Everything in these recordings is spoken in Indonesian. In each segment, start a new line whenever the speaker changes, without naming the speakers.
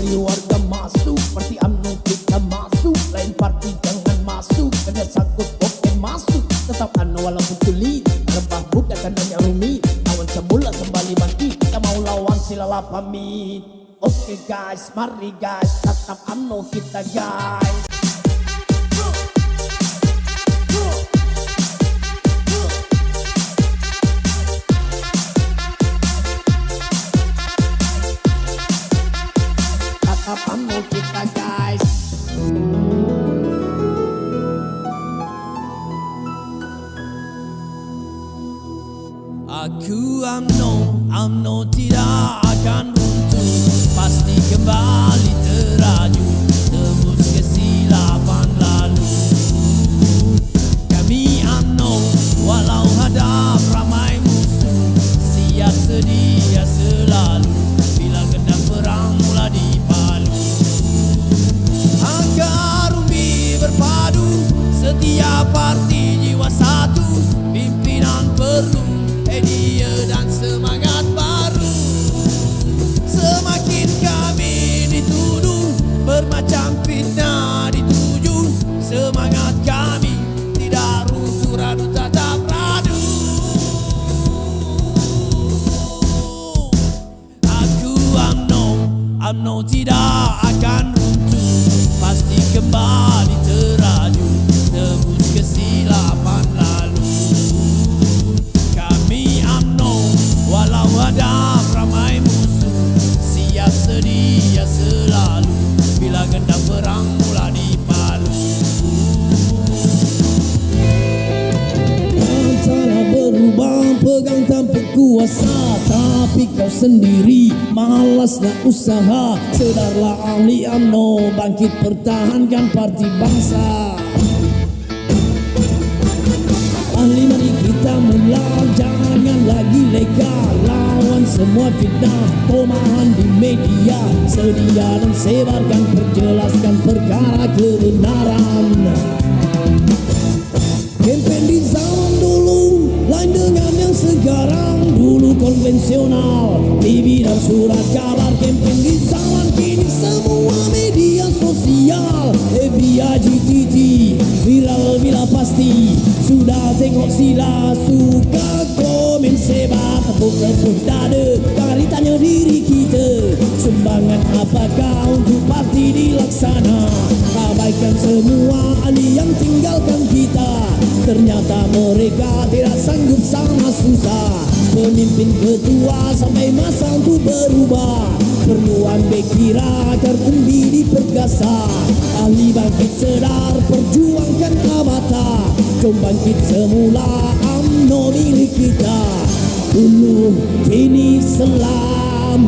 Mari warga masuk, parti UMNO kita masuk. Lain parti jangan masuk, kena sangkut oke masuk. Tetap UMNO walaupun sulit, rempah bukan hanya rumit. Lawan semula kembali bangkit, kita mau lawan silalah pamit. Oke guys, mari guys, tetap UMNO kita guys. Tetap UMNO kita guys.
Aku UMNO tidak akan runtuh, pasti kembali teraju, tembus kesilapan lalu. Kami UMNO walau hadap ramai musuh, siap sedia selalu bila gendak perang mula dipalu. Agar umbi berpadu, setiap parti jiwa satu, pimpinan perlu idea dan semangat baru. Semakin kami dituduh, bermacam fitnah dituju, semangat kami tidak runtuh, radu tetap radu. Aku UMNO tidak akan runtuh, pasti kembali teraju, tembus kesilapan lalu. Walau hadap ramai musuh, siap sedia selalu bila gendak perang mula dipalu.
Antara berubah pegang tampuk kuasa, tapi kau sendiri malas nak usaha. Sedarlah ahli UMNO, bangkit pertahankan parti bangsa. Ahli mari kita mula, jangan lagi leka. Lawan semua fitnah, tomahan di media. Sedia dan sebarkan, perjelaskan perkara kebenaran. Kempen di zaman dulu lain dengan yang sekarang. Dulu konvensional, TV dan surat kabar. Kempen di zaman kini semua media sosial. FBI, GTT, viral bila pasti. Sudah tengok sila, suka komen sebar, tepuk dada, jangan ditanya diri kita. Sumbangan apakah untuk parti dilaksana? Abaikan semua ahli yang tinggalkan kita. Ternyata mereka tidak sanggup sama susah. Pemimpin ketua sampai masa untuk berubah. Perluan bekira agar umbi diperkasa. Ahli bangkit sedar, perjuangkan abata. Jom bangkit semula, UMNO milik kita. Dulu, kini, selamanya.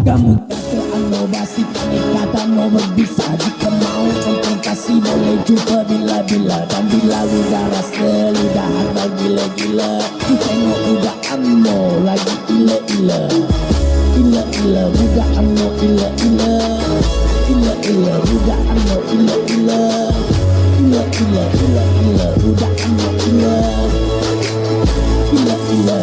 Kamu kata UMNO basi, kami kata no berbisa. Jika mau konfrontasi boleh jumpa bila-bila. Dan bila udara seludah harta gila-gila. Tengok budak UMNO lagi ila-ila. Ila-ila budak UMNO ila-ila. Ila-ila budak UMNO ila-ila. Ila-ila budak UMNO ila. Ila-ila.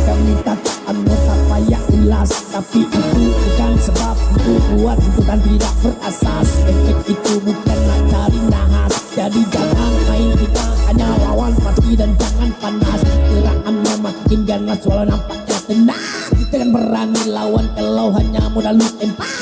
Kami kata UMNO tak payah ulas, tapi itu bukan sebab untuk buat tuntutan tidak berasas. Efek itu bukan nak cari nahas. Jadi jangan main, kita hanya lawan parti dan jangan panas. Gerak UMNO makin ganas walau nampaknya tenang. Kita kan berani lawan kalau hanya modal lu tempah.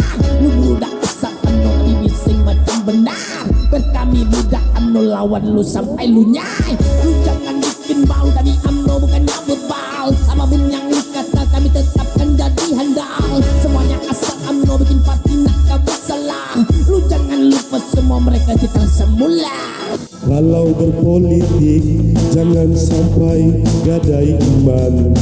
Lu budak asap UMNO tapi bising macam benar. Berkami budak UMNO lawan lu sampai lu nyai. Lu jangan bikin bau, kami UMNO bukannya bebal. Apapun yang lu kata kami tetapkan jadi handal. Semuanya asal UMNO bikin parti nak kau salah. Lu jangan lupa semua mereka kita semula.
Kalau berpolitik jangan sampai gadai iman.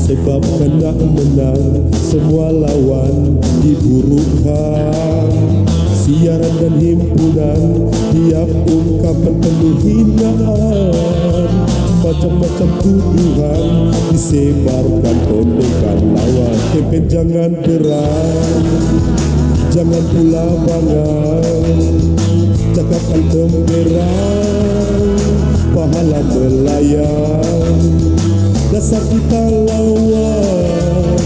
Sebab hendak menang semua lawan diburukan. Siaran dan himpunan tiap ungkapan penuh hinaan. Macam-macam tuduhan disebarkan, tondokan lawan. Kempen jangan perang, jangan pula bangang. Cakapkan temperang, pahala melayang. Dasar kita lawan,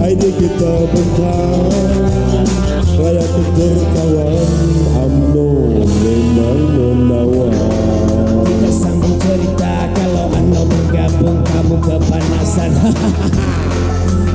ide kita bentang. Raya keterkawan, UMNO memang menawan.
Kita sambung cerita kalau UMNO bergabung kamu kepanasan.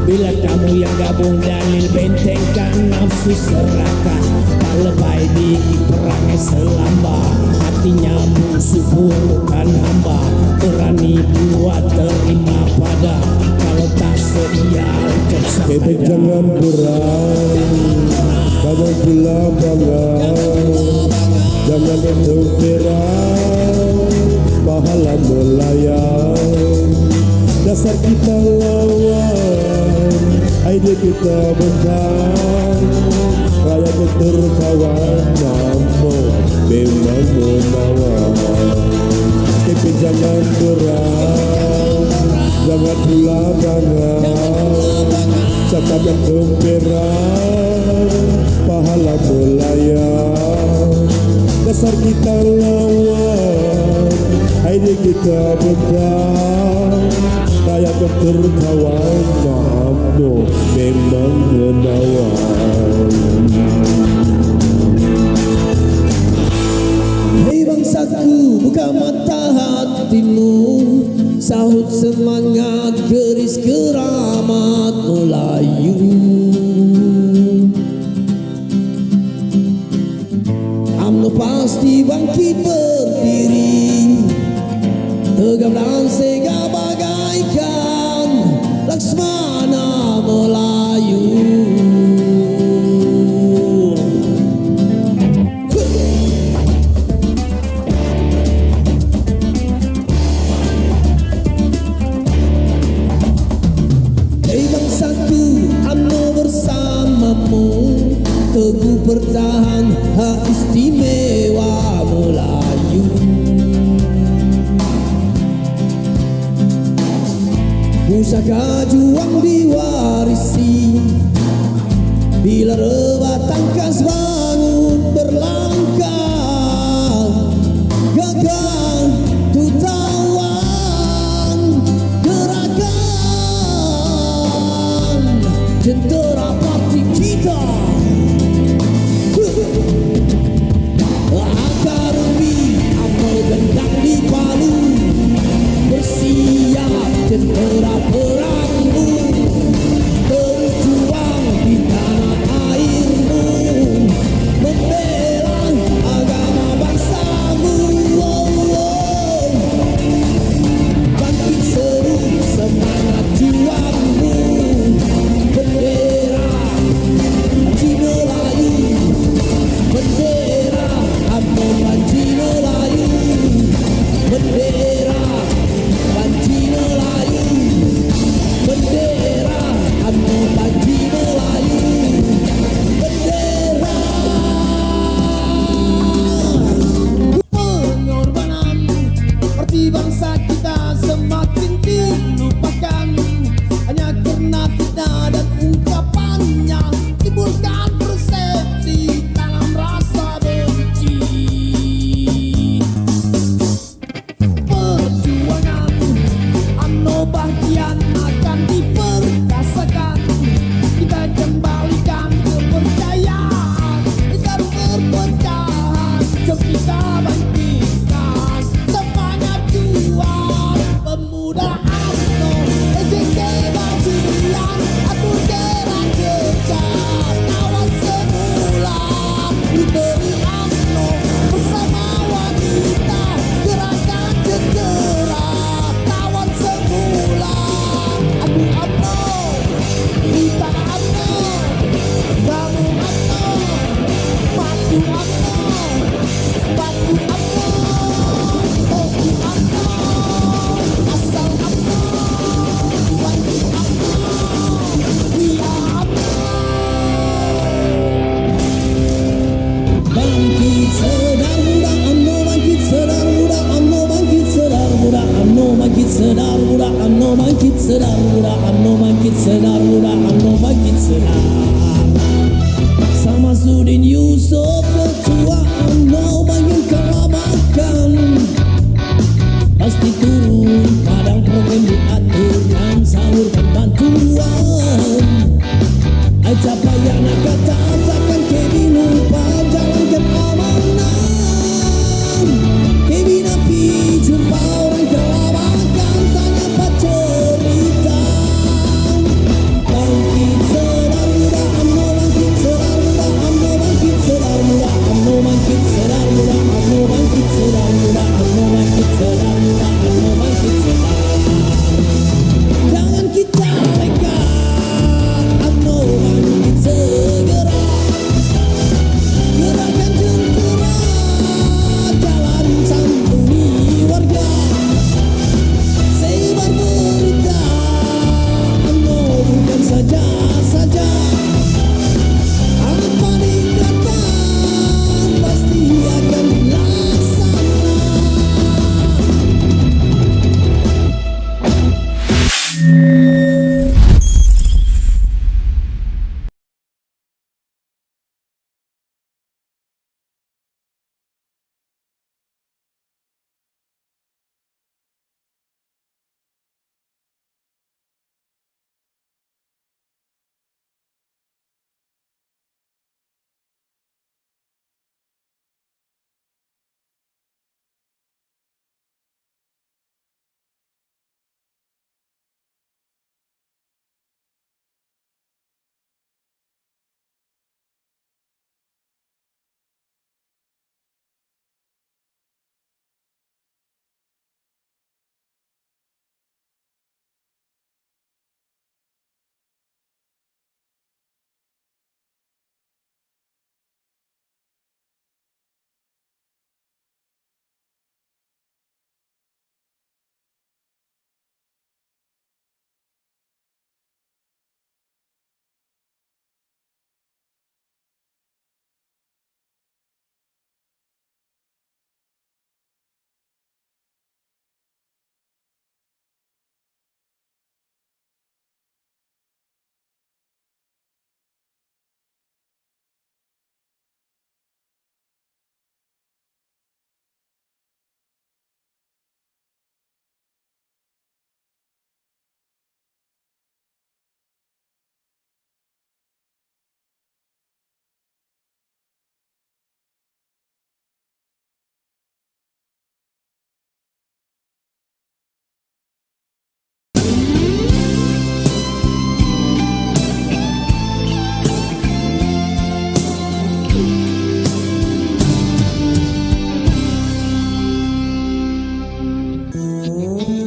Bila kamu yang gabung dalil bentengkan nafsu serakah. Tak lebay dikit perangai selamba, hatinya musuh bukan hamba. Berani buat terima pada, kalau tak sedia ucap
Kita jangan berang, jangan pula bangga, jangan berterang, pahala melayang. Dasar kita lawan, ide kita bentang. Raya keterkawan, UMNO memang menawan. Tapi jangan berang, jangan pula bangga, cakap yang gemperang, pahala melayang. Dasar kita lawan, ide kita bentang. Raya keterkawan, UMNO memang menawan.
Hei bangsaku, buka mata hatimu, sahut semangat keris keramat Melayu. UMNO pasti bangkit berdiri, tegap dan segah bagaikan Laksmana Melayu. Teguh bertahan hak istimewa Melayu. Pusaka juang diwarisi, bila rebah tangkas bangun berlangkah. Gagah tutawan gerakan jentera parti kita. Gendang di Palu, bersiap jentera perangmu, berjuang di tanah airmu, membela agama bangsamu. Bangkit seru semangat juangmu, bendera Panji Melayu, bendera UMNO Panji Melayu. Bendera Panji Melayu, bendera UMNO Panji Melayu, bendera pengorbanan seperti bangsa kita semakin dilupakan, hanya karena fitnah dan ungkapannya timbulkan persepsi tanam rasa benci. Bagian akan diperkasakan, kita kembalikan kepercayaan, agar perpecahan jom kita bangkitkan semangat juang pemuda UMNO. SJK Bagian atur gerak kejar lawan semula, puteri UMNO bersama wanita gerakan jentera. Aku UMNO, kita UMNO, kamu UMNO, maju UMNO, batu UMNO, topi UMNO, asal UMNO, batu UMNO, dia UMNO. Bangkit sedar muda UMNO, bangkit sedar muda UMNO, bangkit sedar muda UMNO, bangkit sedar muda UMNO, bangkit sedar muda UMNO, bangkit sedar muda UMNO, bangkit sedar. Samsudin Yusuf ketua UMNO bagian kelabakan,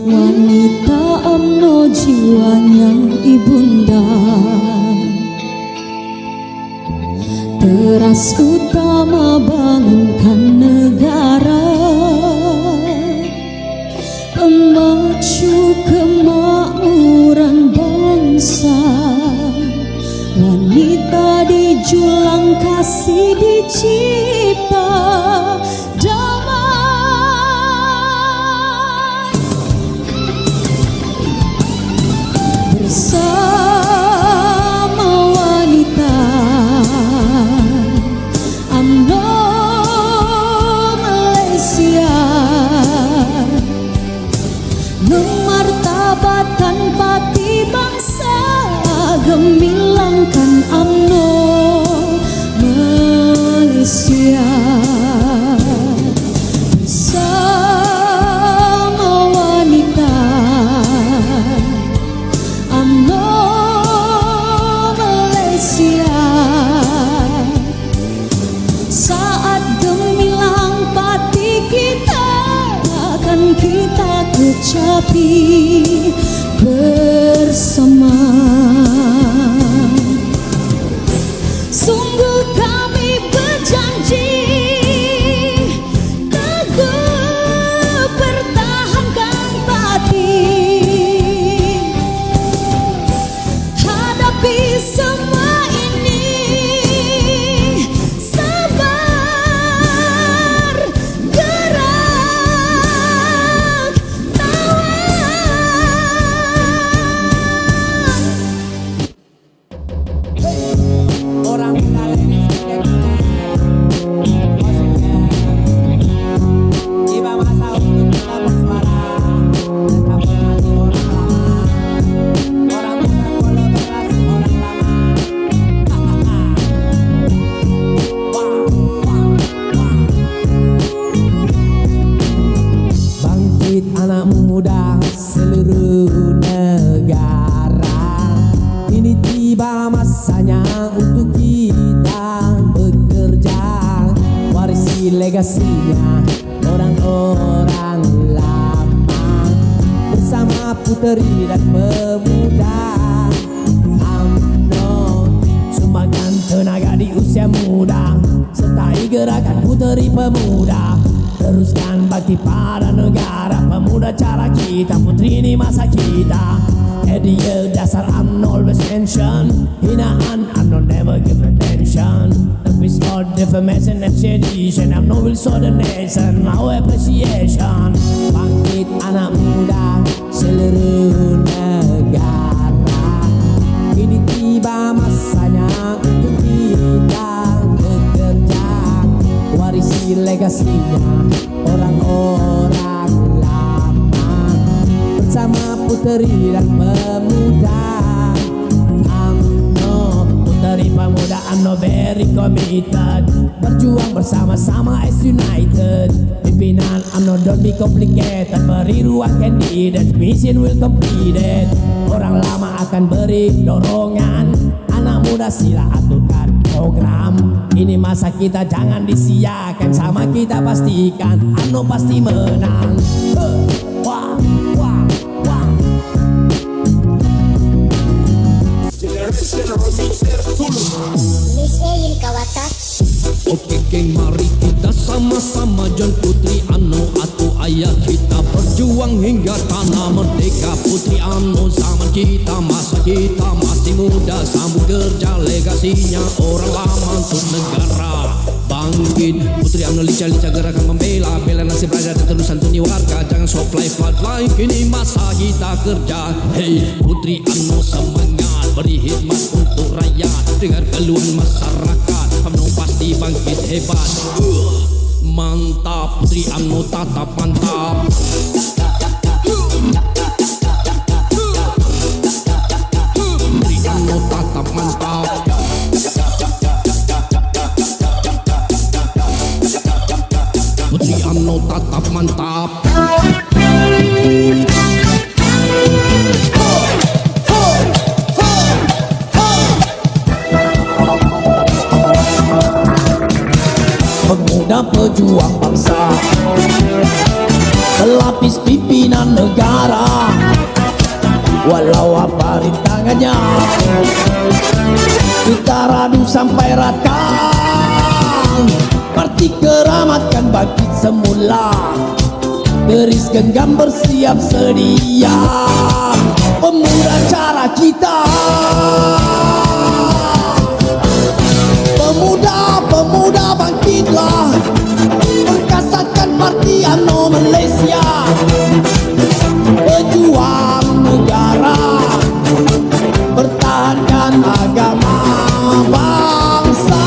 wanita UMNO jiwanya ibunda, teras utama bangunkan negara, pemacu kemakmuran bangsa. Wanita dijulang kasih dicipta damai. Bersama wanita UMNO Malaysia, memartabatkan pati bangsa, gemilangkan UMNO Malaysia. Bersama wanita UMNO Malaysia, saat gemilang pati kita akan kita kecapi bersama. Sungguh kami berjanji teguh pertahankan pati, hadapi semua ini sabar, gerak,
Orang muda lagi tiba masa untuk kita bersuara, tetap hormati orang lama. Orang muda kolaborasi orang lama. Bangkit anak muda seluruh negara, ini tiba masanya untuk kita bekerja, warisi legasinya orang-orang lama, bersama puteri dan pemuda UMNO, sumbangkan tenaga di usia muda, sertai gerakan puteri pemuda, teruskan bakti pada negara. Pemuda cara kita, putri ini masa kita. Idea dasar UMNO always mention, hinaan UMNO never give attention. Peace or defamation and sedition, UMNO will show the nation our appreciation. Bangkit anak muda seluruh negara, kini tiba masanya untuk kita bekerja, warisi legasinya orang-orang lama, bersama puteri dan pemuda UMNO. Puteri pemuda UMNO very committed, berjuang bersama-sama as united. Pimpinan UMNO don't be complicated, beri ruang candidate, mission will complete it. Orang lama akan beri dorongan, anak muda sila aturkan program. Ini masa kita jangan disiakan, sama kita pastikan UMNO pasti menang. Wah, wah, wah.
Misail kawatak.
Oke geng, mari kita sama-sama John Putri UMNO atau ayah kita berjuang hingga tanah merdeka. Putri UMNO zaman kita, masa kita masih muda, sambung kerja legasinya orang lama untuk negara. Bangkit Putri UMNO, lica-lica gerakan membela, bela nasib rakyat dan terus santuni warga. Jangan supply floodline, kini masa kita kerja. Hey Putri UMNO semangat, beri khidmat untuk rakyat, dengar keluhan masyarakat. UMNO pasti bangkit hebat. Mantap Putri UMNO tatap mantap. Putri UMNO tatap mantap. Putri UMNO tatap mantap.
Pemuda pejuang bangsa, pelapis pimpinan negara,
walau apa rintangannya. Kita radu sampai rata, parti keramatkan bangkit semula. Keris genggam bersiap sedia, pemuda cara kita. Pemuda bangkitlah, perkasakan parti UMNO Malaysia. Pejuang negara, pertahankan agama bangsa.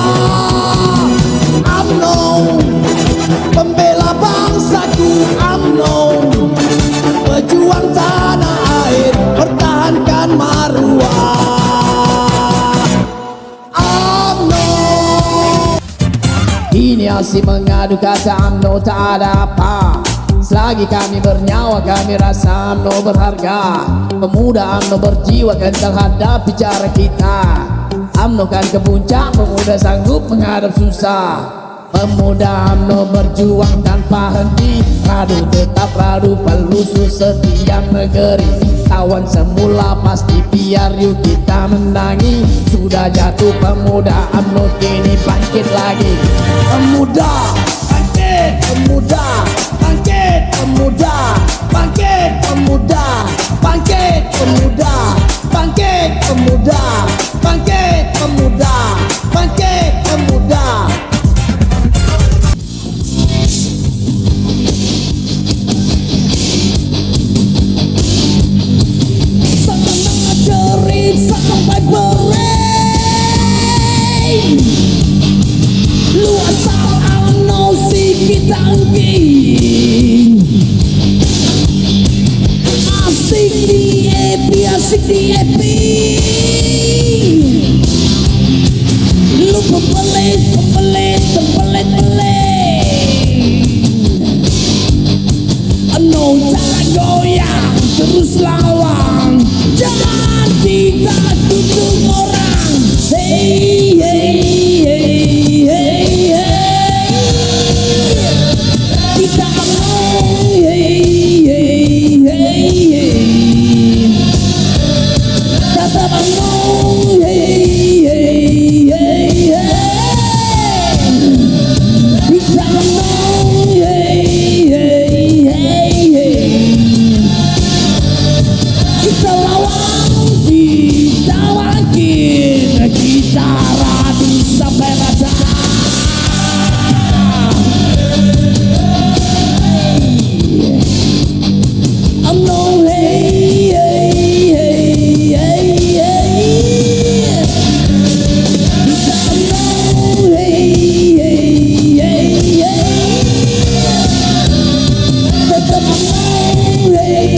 UMNO, pembela bangsaku. UMNO, pejuang tanah air, pertahankan maruah. Kini asyik mengadu kata UMNO tak ada apa. Selagi kami bernyawa kami rasa UMNO berharga. Pemuda UMNO berjiwa kental hadapi cara kita. UMNO kan ke puncak, pemuda sanggup menghadap susah. Pemuda UMNO berjuang tanpa henti, radu tetap radu pelusuh setiap negeri. Tawan semula pasti biar yuk kita menangi. Sudah jatuh pemuda UMNO kini bangkit lagi. Pemuda bangkit, pemuda bangkit, pemuda bangkit, pemuda bangkit, pemuda bangkit, pemuda bangkit, pemuda bangkit, pemuda. Sampai berain lu asal UMNO si kita angin. Asik di epi, asik di epi. Lu pembelit, pembelit, pembelit, pembelit. UMNO jangan goyang, terus lawan. Jangan kita tutup orang. Hey, hey, hey, hey, hey. Kita ngomong hey, hey, hey, hey. Kata ngomong hey, hey, hey, hey. Kita ngomong hey, hey, hey, hey. Kita lawan, kita bangkit, kita radu sampai rata. UMNO hey, hey, hey, hey, hey. Kita UMNO hey, hey, hey, hey. Tetap UMNO hey,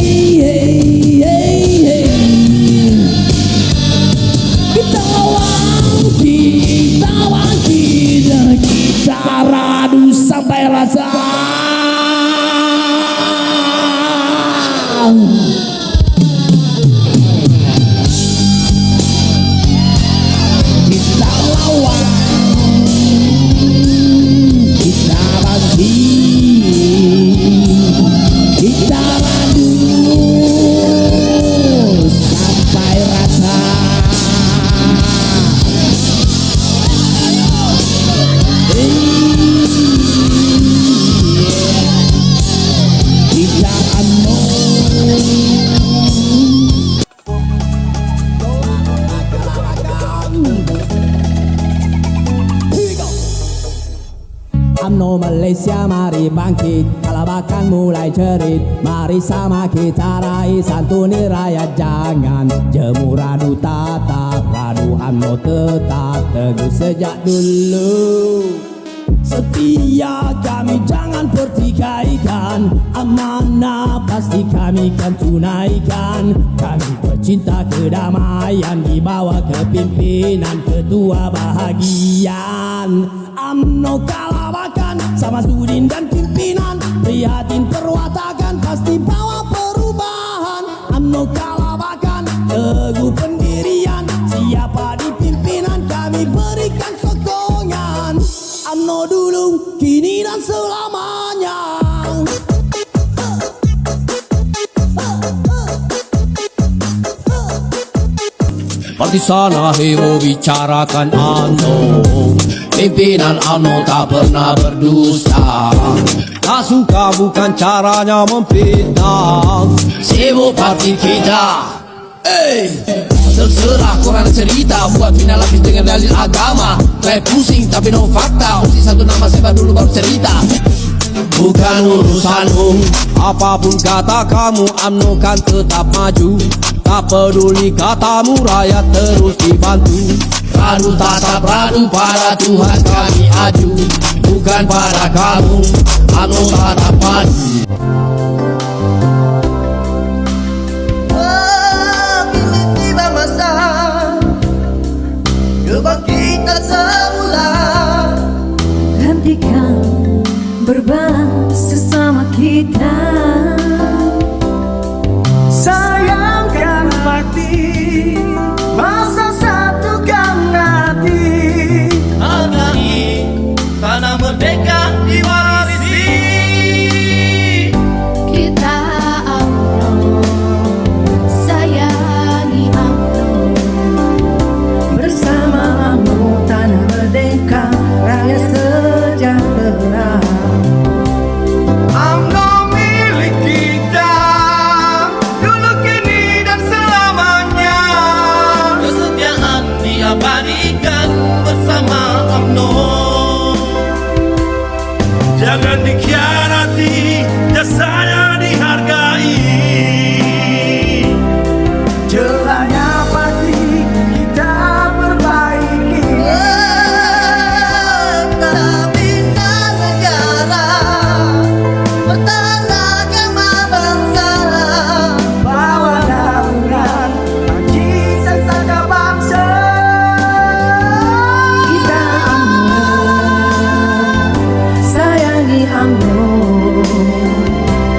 hey, hey. Kita lawan, kita bangkit, kita radu sampai rasa. Kita lawan, kita bangkit, kita radu sampai rasa. Kita UMNO. UMNO Malaysia mari bangkit, kalabakan mulai cerit. Mari sama kita raih, santuni rakyat jangan jemu radu tatap. Radu UMNO tetap teguh sejak dulu. Setia kami jangan pertikaikan, amanah pasti kami kan tunaikan. Kami pecinta kedamaian di bawah kepimpinan Ketua Bahagian. UMNO kalabakan sama Sudin dan pimpinan, prihatin perwatakan pasti bawa perubahan. UMNO kalabakan teguh pendirian, siapa di pimpinan kami berikan sokongan. UMNO dulu, kini dan selamanya.
Seperti sana hero bicarakan ANO, pimpinan ANO tak pernah berdusta. Tak suka bukan caranya memfitnah, sibuk parti kita. Terserah korang cerita, buat final habis dengan dalil agama. Kayak pusing tapi no fakta, usi satu nama sebar dulu baru cerita. Bukan urusanmu, apapun kata kamu, UMNO kan tetap maju. Tak peduli katamu, rakyat terus dibantu. Radu tatap radu, pada Tuhan kami aju. Bukan pada kamu, UMNO tatap maju.
Kini tiba masa kebangkitan semula.
Hentikan berbang sesama kita.
Sayangkan mati, masa satukan hati. Hargai tanah merdeka diwarisi.
Kita UMNO, sayangi UMNO.
Bersama UMNO tanah merdeka, rakyat sejahtera. UMNO milik kita, dulu kini dan selamanya. Kesetiaan diabadikan bersama UMNO. Jangan dikhianati, jasanya dihargai. Celahnya pasti kita perbaiki. Kita bina negara, pertahanan agama bangsa. Bawa naungan bagi sesama bangsa.
Kita UMNO, sayangi UMNO.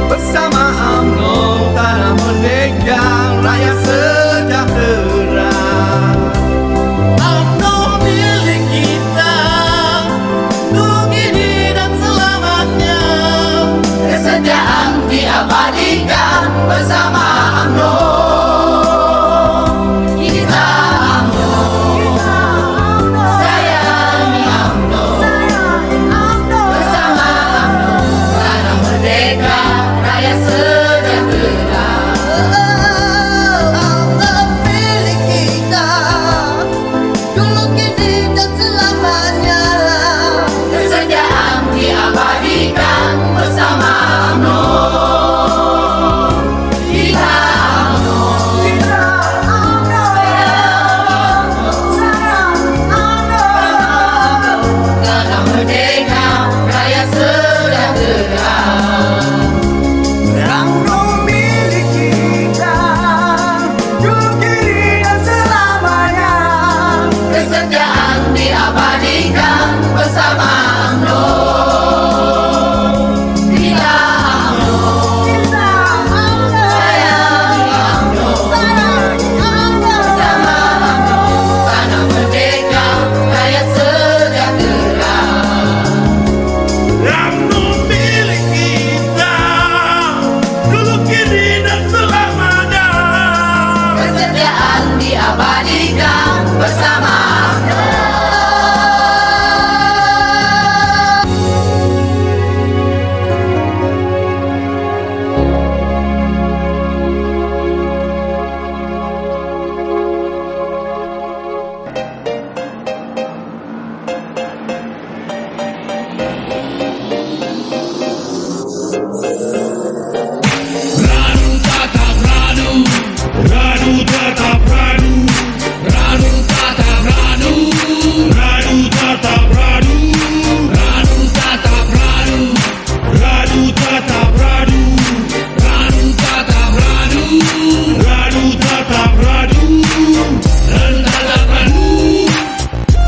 Bersama UMNO tanah merdeka, rakyat sejahtera. UMNO milik kita, dulu kini dan selamanya. Kesetiaan diabadikan bersama UMNO. Kita UMNO, sayangi UMNO. Bersama UMNO tanah merdeka, rakyat sejahtera. UMNO milik kita, dulu kini dan selamanya. Kesetiaan diabadikan bersama UMNO. Kita UMNO, sayangi UMNO. Tanah merdeka, rakyat sejahtera. UMNO milik kita, dulu kini dan selamanya. Kesetiaan diabadikan bersama UMNO. Kita UMNO, sayangi UMNO. Bersama UMNO, tanah merdeka, rakyat sejahtera. UMNO milik kita, dulu kini dan selamanya. Kesetiaan diabadikan bersama UMNO.
Radu tatap radu, radu tatap radu, radu tatap radu, radu tatap radu, radu tatap radu, radu tatap radu, radu tatap radu, radu tatap radu, dan tatap radu.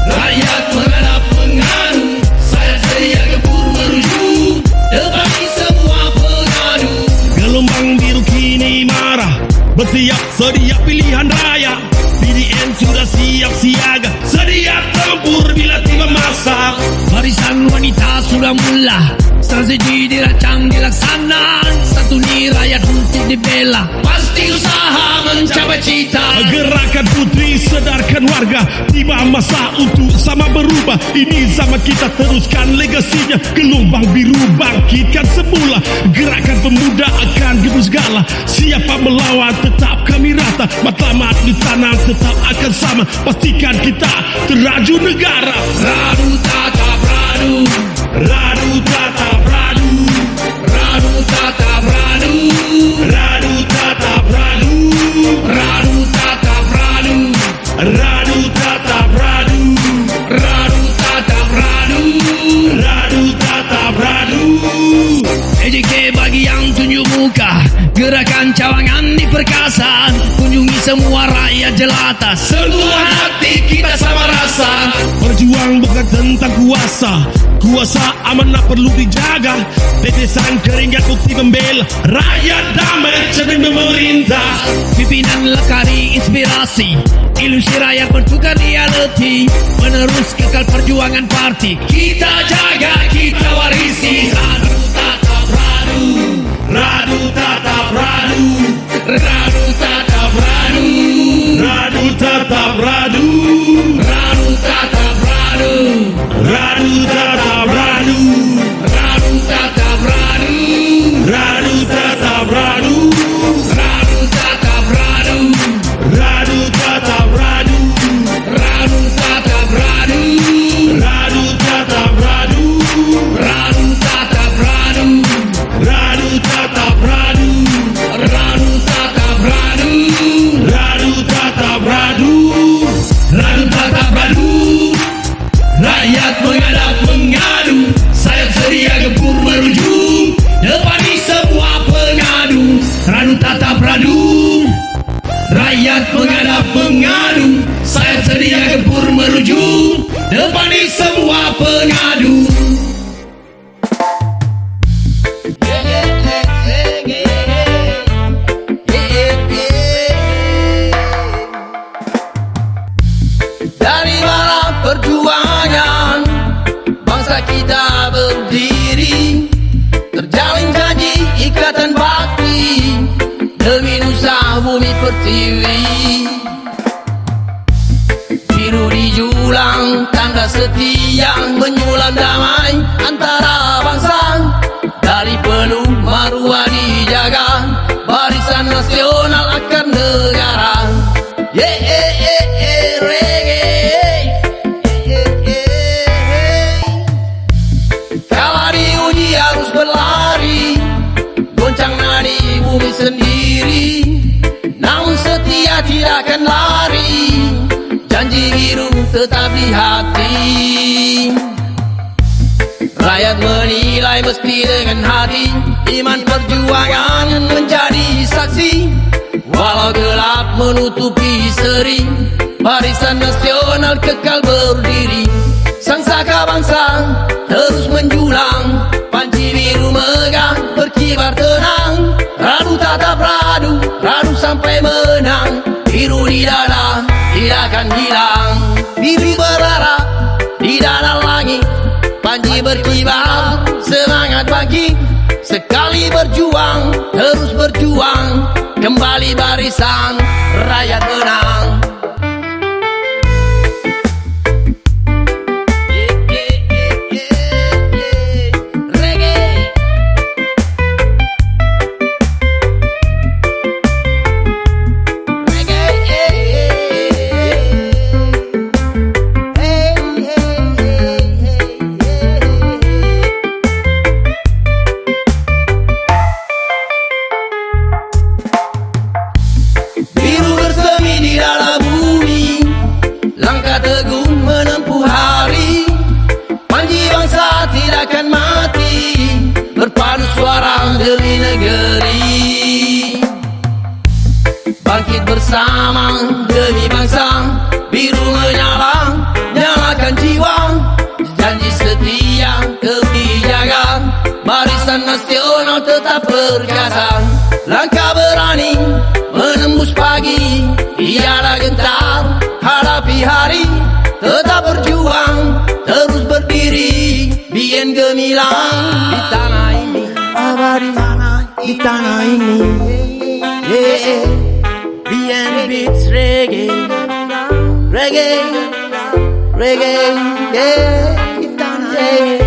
Rakyat menghadap pengaruh, saya sedia gebur meruju, debati semua pengadu. Gelombang biru kini marah, bersiap sedia pilihan raya. PDN sudah siap siaga, sedia tempur bila tiba masa. Barisan wanita sudah mula, strategi dirancang dilaksana. Satu nih rakyat untuk dibela, pasti usaha mencapai cita-cita.
Gerakan putri sedarkan warga, tiba masa untuk sama berubah. Ini zaman kita, teruskan legasinya. Gelombang biru bangkitkan semula. Gerakan pemuda akan gebus segala. Siapa melawan tetap kami rata. Matlamat ditanam tetap akan sama. Pastikan kita teraju negara.
Radu tatap radu,
Radu tatap radu,
radu tatap radu,
Radu tatap radu,
radu tatap radu,
Radu tatap radu,
radu tatap radu.
Radu tatap radu.
EJK bagi yang tunjuk muka, gerakan cawangan diperkasa. Kunjungi semua rakyat jelata, semua hati kita sama rasa.
Berjuang bukan tentang kuasa. Kuasa amanah perlu dijaga. Tetesan keringat bukti membela rakyat damai cermin memerintah.
Pimpinan lekari inspirasi, ilusi rakyat bertukar reality. Menerus kekal perjuangan parti, kita jaga, kita warisi. Radu tatap radu,
Radu tatap radu,
radu tatap radu,
Radu tatap radu,
radu tatap radu,
Radu tatap radu,
radu tatap radu,
Radu tatap radu,
radu tatap radu,
Radu tatap radu,
radu tatap radu,
Radu tatap radu,
radu tatap radu,
Radu tatap radu,
radu tatap radu,
Radu tatap radu.
radu tatap radu. Rakyat menghadap mengadu, sayap sedia gempur merujuk, depani semua pengadu. Radu tatap radu. Rakyat menghadap mengadu, sayap sedia gempur merujuk, depani semua pengadu. Dari mana perjuangan bangsa kita berdiri, terjalin janji ikatan bakti demi nusa bumi pertiwi. Biru dijulang tanda setia menyulam damai antara bangsa. Dari penuh maruah dijaga, barisan nasional akan negara. Kalau diuji harus berlari, goncang nadi bumi sendiri. Namun setia tidak akan lari, janji biru tetap di hati. Rakyat menilai mesti dengan hati, iman perjuangan menjadi saksi. Walau gelap menutupi seri, barisan nasional kekal berdiri. Sang saka bangsa terus menjulang, panji biru megah berkibar tenang. Radu tatap radu, radu sampai menang. Biru di dada tidak akan hilang, biru berarah di dada langit. Panji berkibar, semangat bangkit. Sekali berjuang, terus berjuang, kembali barisan rakyat menang. Biru bersemi di dalam bumi, langkah teguh menempuh hari. Panji bangsa tidak akan mati, berpadu suara demi negeri. Bangkit bersama demi bangsa, biru menyala, nyalakan jiwa. Janji setia kebijakan, barisan nasional tetap perkasa. Langkah berani menembus pagi, tiada gentar hadapi hari. Tetap berjuang, terus berdiri, bien gemilang di tanah ini, abadi di tanah ini.
Beats reggae, reggae, reggae, yeah, yeah.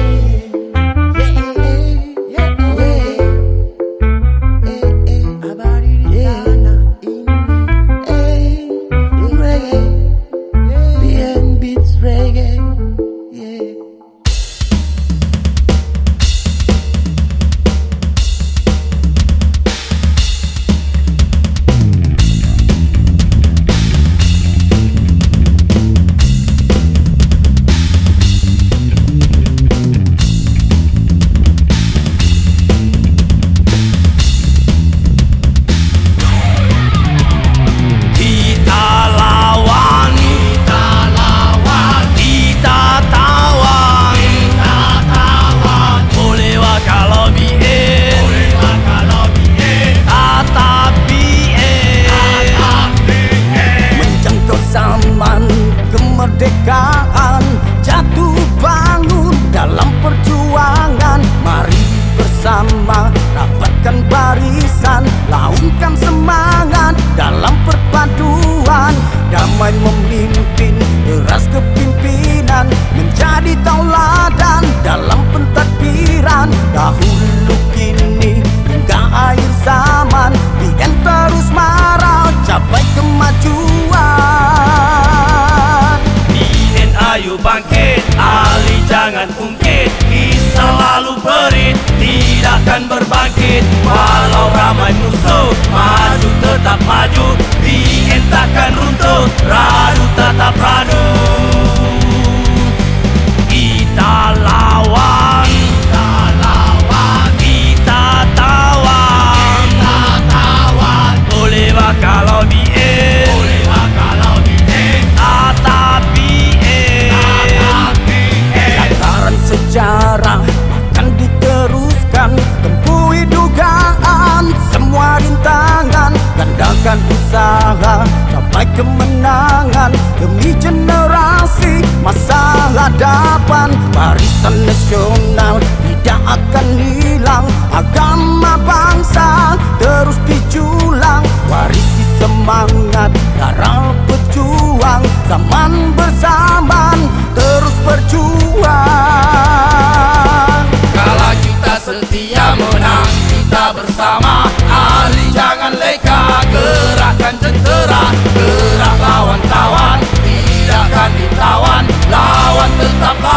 Kemerdekaan jatuh bangun dalam perjuangan. Mari bersama rapatkan barisan, laungkan semangat dalam perpaduan. Damai memimpin, deras kepimpinan, menjadi tauladan dalam pentadbiran. Dahulu kini hingga akhir zaman, BN terus marah capai kemajuan.
Ayo bangkit, Ali jangan ungkit, kisah lalu berit, tidak akan berbangkit. Walau ramai musuh, maju tetap maju, BN takkan runtuh, radu tetap radu. Kita lawan, kita lawan, kita tawan, kita tawan. Boleh kalau BN, boleh kalau BN, tetapi
sejarah akan diteruskan, tempuhi dugaan semua rintangan, gandakan usaha capai kemenangan demi generasi masa hadapan. Barisan nasional tidak akan hilang, agama bangsa terus dijulang. Warisi semangat darah pejuang, zaman bersamaan terus berjuang.
Kalau kita setia menang, kita bersama. Ali jangan leka, gerakkan jentera, gerak lawan tawan, tidak akan ditawan, lawan tetap lawan.